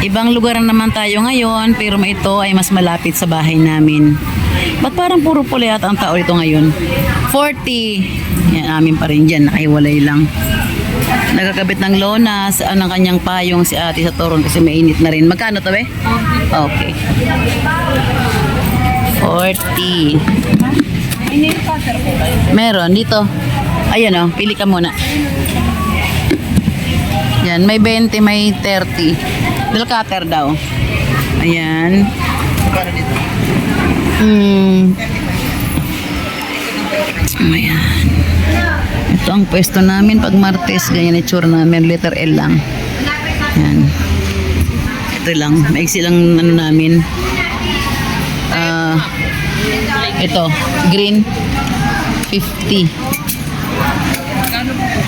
Ibang lugar naman tayo ngayon, pero ito ay mas malapit sa bahay namin. Ba't parang puro pula yata ang tao ito ngayon? 40. Yan, amin pa rin dyan, nakaiwalay lang. Nagkakabit ng lona sa ng kanyang payong si ate sa toron kasi mainit na rin. Magkano to be? Okay. 40. Meron dito. Ayan o, pili ka muna. Yan, may 20, may 30. Del cutter daw. Ayan. Ayan. Ito ang pwesto namin pag Martes. Ganyan itsura namin. Letter L lang. Ayan. Ito lang. Maiksi lang ano namin. Ito. Green. 50.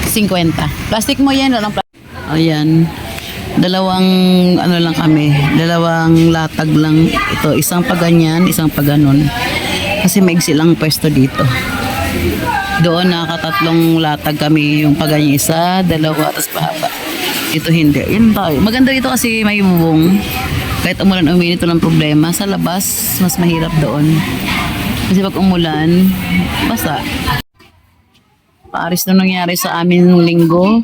50. Plastic mo yan. Walang plastic. Ayan. Dalawang ano lang kami. Dalawang latag lang. Ito. Isang pa ganyan. Isang pa ganon. Kasi maiksi lang pwesto dito. Doon nakatatlong latag kami. Yung pa ganyan isa, dalawa, tapos pahaba. Ito hindi. Yun tayo. Maganda dito kasi may bubong. Kahit umulan uminit, walang problema. Sa labas, mas mahirap doon. Kasi pag umulan, basta. Paaris na nangyari sa amin nung linggo.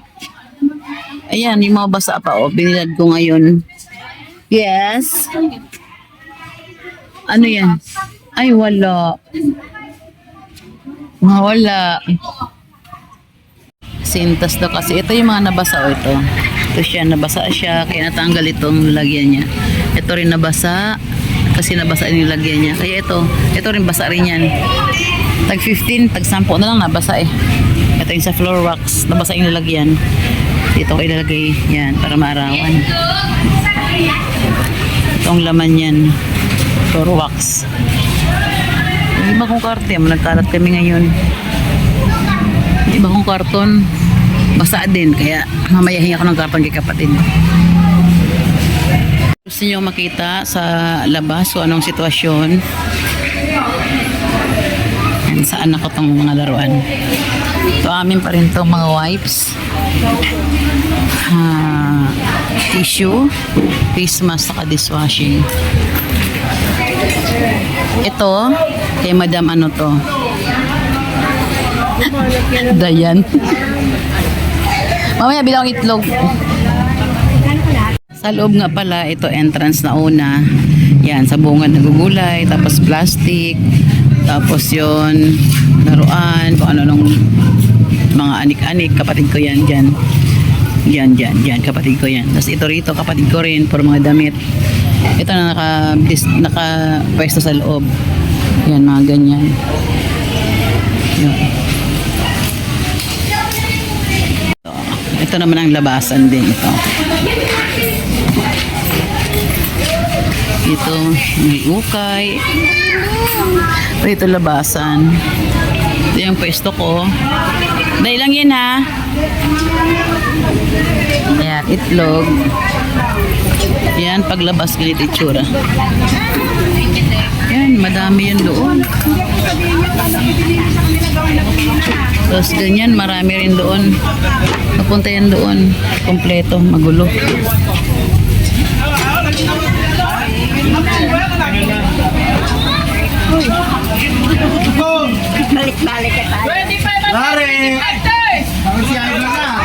Ayan, yung mga basa pa. O, binilad ko ngayon. Yes. Ano yan? Ay, wala. Wala. Sintas daw kasi. Ito yung mga nabasa o ito. Ito siya, nabasa siya. Kaya natanggal itong lagyan niya. Ito rin nabasa. Kasi nabasa yung lagyan niya. Kaya ito rin basa rin yan. Tag 15, tag 10 na lang nabasa eh. Ito yung sa floor wax. Nabasa yung lalagyan. Dito ko ilalagay yan para maarawan. Itong laman yan. Floor wax. Iba kong karton, nagkalat kami ngayon. Iba kong karton, basa din, kaya mamaya hinga ko ng karton kay kapatid. Gusto niyo makita sa labas o anong sitwasyon? And saan ako tong mga laruan? Ito amin pa rin to mga wipes. Tissue, face mask, saka dishwashing. Ito, kay Madam ano to? Dayan. Mamaya bilang itlog. Sa loob nga pala, ito entrance na una. Yan, sa bungad na gugulay, tapos plastic, tapos yon laruan, kung ano nung mga anik-anik, kapatid ko yan, dyan. Yan, kapatid ko yan. Tapos ito rito, kapatid ko rin, for mga damit. Ito na naka-pwesto sa loob. Yan, mga ganyan. Yan. Ito naman ang labasan din ito. Ito, may ukay. Ito labasan. Ito yung pwesto ko. Dahil lang yan ha. Ayan, itlog. Yan, paglabas ganito itsura. Yan, madami yan doon. Tapos ganyan, marami rin doon. Napunta yan doon. Kompleto, magulo. Balik-balik ka tayo. Lari! Ang siya na.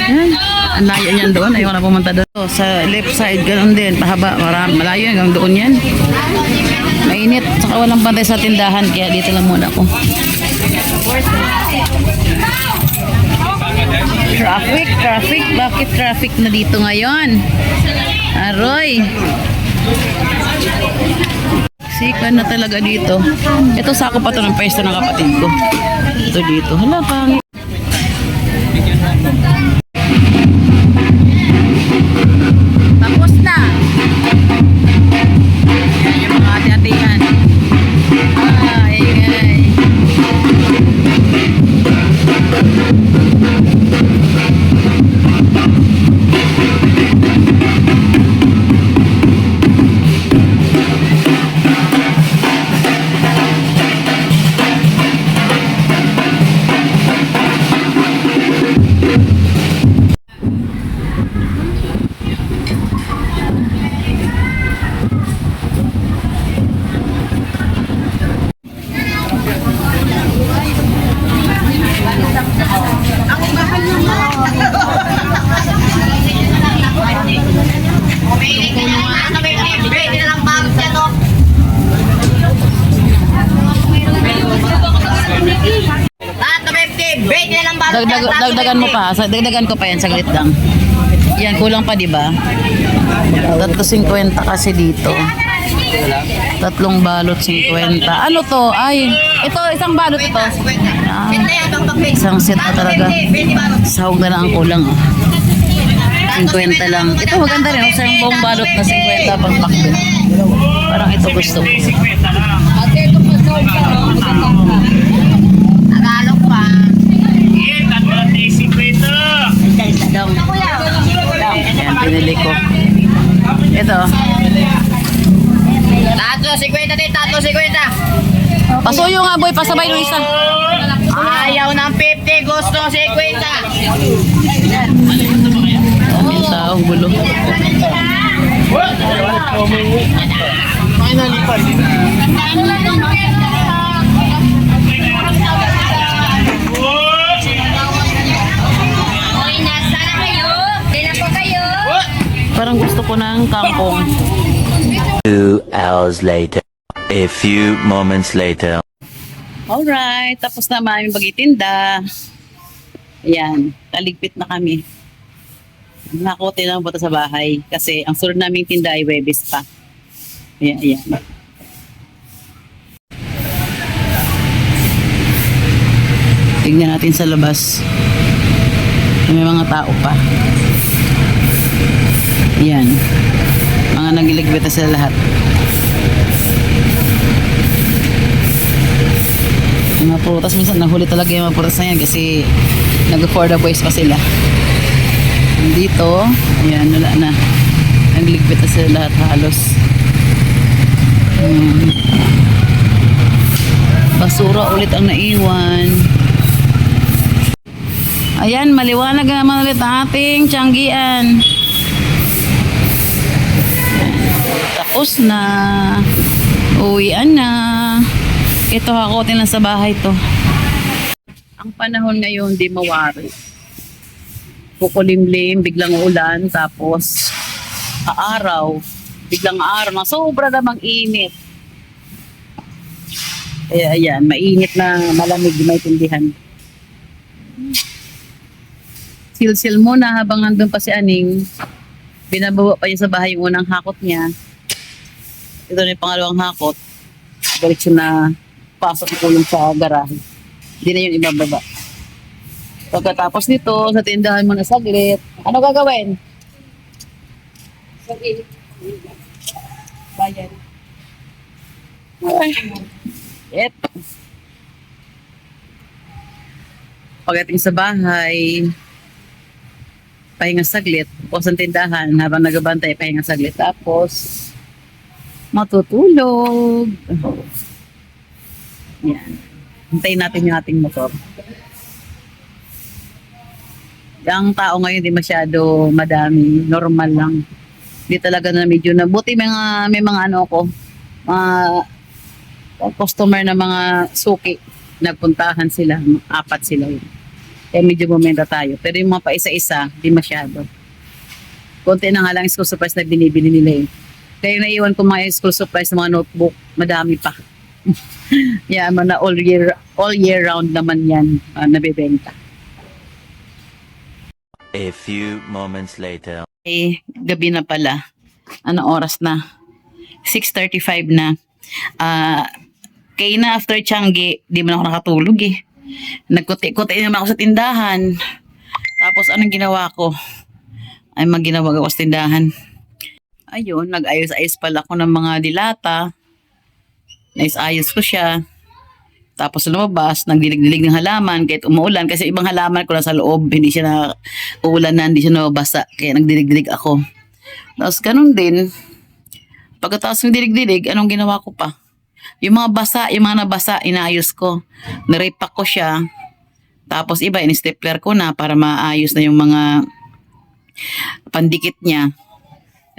Yan. Ang layo niyan doon. Ayaw na pumunta doon. Sa left side, ganoon din. Pahaba. Malayo hanggang doon yan. Mainit. Saka walang pantay sa tindahan. Kaya dito lang muna ako. Traffic. Bakit traffic na dito ngayon? Aroy. Sikan na talaga dito. Ito sako pa to ng pwesto ng kapatid ko. Ito dito. Hala, pangit. Tapos na. Yan yung mga ati-atihan. Ay. Dagdagan mo pa. Dagdagan ko pa yan. Saglit lang. Yan, kulang pa, di ba? 3.50 kasi dito. 3 balot 50. Ano to? Ay, ito, isang balot ito. Ah, isang set na talaga. Sahog na lang ang kulang. 50 lang. Ito maganda rin. Isang buong balot na 50 pang pack din. Parang ito gusto ko. Tagalog pa. Yan, pinili ko. Ito. Tatlo, 50 din, tatlo, 50. Pasuyo nga boy, pasabay nung isa. Ayaw ng 50, gusto 50. Ang taong gulo. Hoy, nasa na kayo? Kailan po kayo? Parang gusto ko ng kangkong. 2 hours later. A few moments later. Alright, tapos na aming pagitinda. Ayan, taligpit na kami. Nakote lang punta sa bahay kasi ang sunod naming tinda ay Webes pa. Ayan, ayan. Tignan natin sa labas. May mga tao pa. Ayan. Mga nagiligpit na sila lahat. Yung mga prutas, minsan nahuli talaga yung mga prutas na yan kasi nag-for the boys pa sila. Dito, ayan, wala na. Nagligpit na sila lahat halos. Basura ulit ang naiwan. Ayan, maliwanag naman ulit ang ating tiyanggian. Tapos na. Uwian na. Ito hakotin lang sa bahay to. Ang panahon ngayon di mawari. Kukulimlim, biglang ulan, tapos araw, biglang araw na sobra namang init. Kaya ayan, mainit na malamig, may tindihan. Sil-sil muna habang nandun pa si Aning. Binabawa pa niya sa bahay yung unang hakot niya. Ito na yung pangalawang hakot. Diretso na pasok ko yung sa garahe. Hindi na yung ibababa. Pagkatapos nito, sa tindahan mo na saglit, ano gagawin? Bayan. Yep. Pagdating sa bahay, pahinga saglit. O sa tindahan, habang nagabantay, pahinga saglit. Tapos, matutulog. Yan. Hintayin natin yung ating motor. Ang tao ngayon di masyado madami. Normal lang. Di talaga na medyo na. Buti may mga ano ko. Mga customer na mga suki. Nagpuntahan sila. 4 sila yun. Kaya medyo bumenta tayo. Pero yung mga paisa-isa, di masyado. Konti na nga lang school supplies na binibili nila eh. Kaya naiwan ko mga school supplies na mga notebook. Madami pa. Yan, yeah, all year round naman yan nabibenta. A few moments later. Eh, gabi na pala. Ano oras na? 6:35 na. Kaya na after Tiangge, di man ako nakatulog eh. Nagkuti-kuti naman ako sa tindahan. Tapos anong ginawa ko? Ay magginawag ako sa tindahan. Ayun, nag-ayos-ayos pala ako ng mga dilata. Nais-ayos ko siya. Tapos lumabas, nagdilig-dilig ng halaman kahit umuulan. Kasi ibang halaman ko na sa loob, hindi siya na uulanan, hindi siya nababasa. Kaya nagdilig-dilig ako. Tapos ganun din. Pagkatapos ng dilig-dilig, anong ginawa ko pa? Yung mga basa, yung mga nabasa, inaayos ko. Nirepack ko siya. Tapos iba, in-stapler ko na para maayos na yung mga pandikit niya.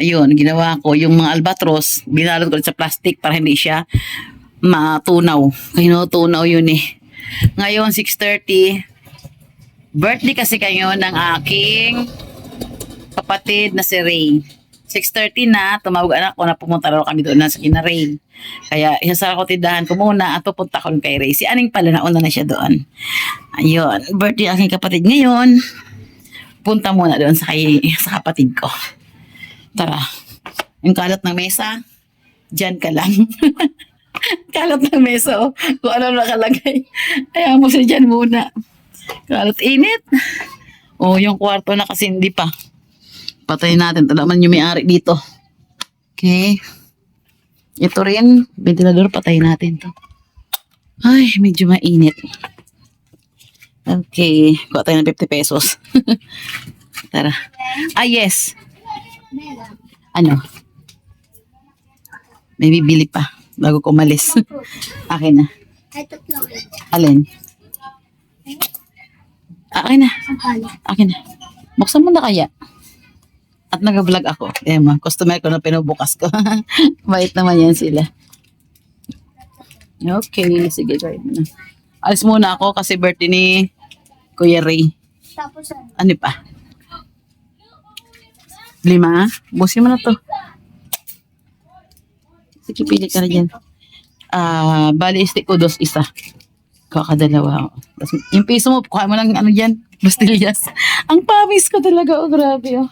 Ayun, ginawa ko. Yung mga albatros, binalot ko sa plastic para hindi siya matunaw. Kinutunaw yun eh. Ngayon, 6:30. Birthday kasi kayo ng aking kapatid na si Ray. 6:30 na, tumawag anak ko na pumunta raw kami doon na sa kina Ray. Kaya isasara ko tindahan ko muna at pupunta ko rin kay Ray. Si Aning pala, nauna na siya doon. Ayun, birthday aking kapatid ngayon. Punta muna doon sa kapatid ko. Tara, yung kalat ng mesa, dyan ka lang. Kalat ng mesa, oh. Kung ano nakalagay. Kaya mo siya dyan muna. Kalat init. Oh, yung kwarto na kasi hindi pa. Patay natin. Ito naman yung may-ari dito. Okay. Ito rin, ventilador, patay natin to. Ay, medyo mainit. Okay. Kuha tayo ng 50 pesos. Tara. Ah, yes. Ano? May bibili pa bago ko umalis. Akin na. Alin? Akin na. Akin na. Buksan mo na kaya. At nag-vlog ako. Customer ko na pinubukas ko. Bait naman yan sila. Okay, sige, gawin mo na. Alis muna ako kasi birthday ni Kuya Ray. Ano pa? 5? Busin mo na to. Sige, pili ka na dyan. Bali, stick ko 2 isa. Kakadalawa. Tapos, yung piso mo, kuha mo lang ano dyan. Bastillas. Ang pamis ko talaga. Oh, grabe oh.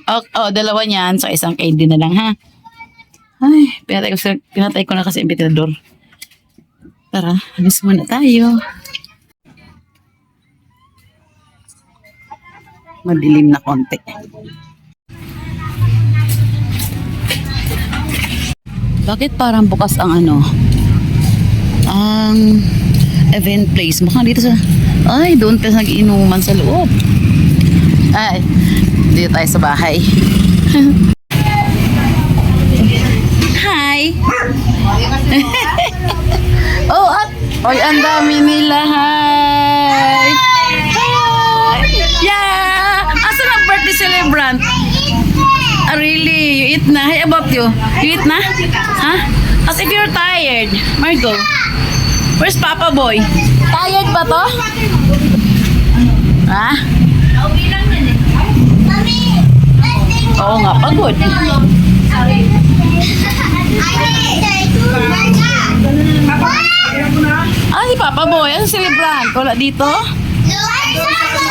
Oh, 2 niyan. So, isang candy na lang, ha? Ay, pinatay ko na kasi yung ventilador. Tara, alis muna tayo. Madilim na konti. Bakit parang bukas ang ano? Ang event place. Mukhang dito sa... Ay, doon pa nag-inuman sa loob. Ay, dito tayo sa bahay. Hi! Oh, at... Oy, ang dami nila. Hi! Hi! Yeah! Asan ang birthday celebrant? Really? You eat na? Hey, about you? You eat na? Huh? As if you're tired. Margo, where's Papa Boy? Tired ba to? Ha? Oo nga, pagod. Si Papa Boy. Ano celebrant? Wala dito?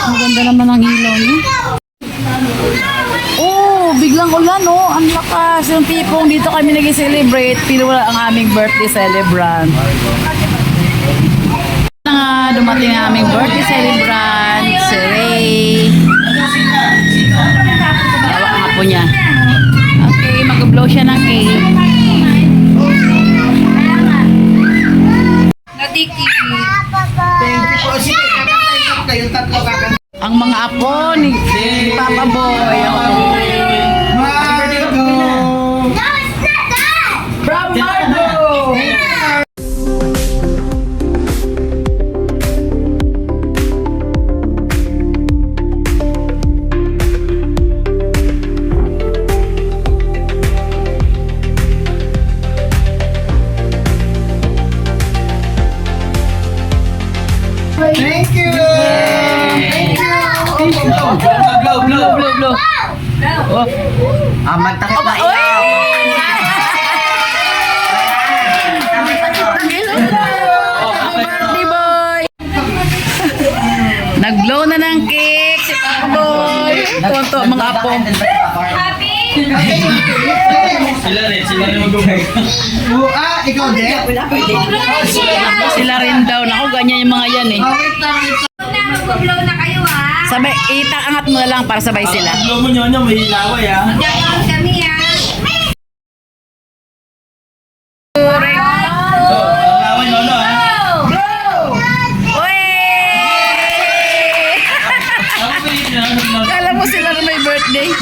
Ang ganda naman ang ilaw niya. Oh, biglang ulan, oh. Ang lakas. Yung tipong dito kami nag-celebrate. Pero wala ang aming birthday celebrant. Dumating ang aming birthday celebrant. Si Ray. Hawak nga po niya. Okay, mag-blow siya ng cake. Nadiki. Kayong tatlo kakanta. Ang mga apo ni Papa Boy. Margo! From Margo! Thank you! Thank you! Blow. Oh. Magtakip na Oy! Birthday boy! Nag-blow na ng cake si Papa Boy. Konto ang mga apo. Sila rin mag-ubay. Ikaw din? Sila rin daw. Naku, ganyan yung mga yan eh. Wait lang. Mag-blow na kayo ha. Sabay, itaangat mo na lang para sabay sila. Blow mo nyo, may hilaway ha. Magkakaroon kami ha. Hilaway lolo ha. Uy! Kala mo sila na may birthday.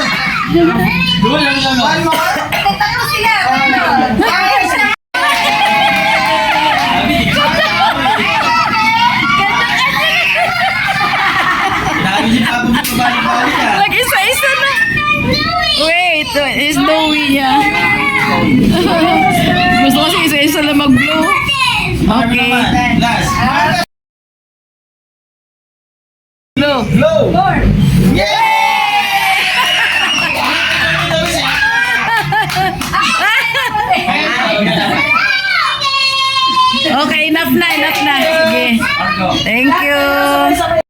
Doon lang lolo. Tatlo sila. Lagi si Papa mo kabalik-balik ha. Nag-isa-isa na. Wait, is Noe niya. Gusto kasi isa-isa na mag-blow. Okay. Last. Blow. Blow! Yay! enough na. Sige. Marco. Thank you.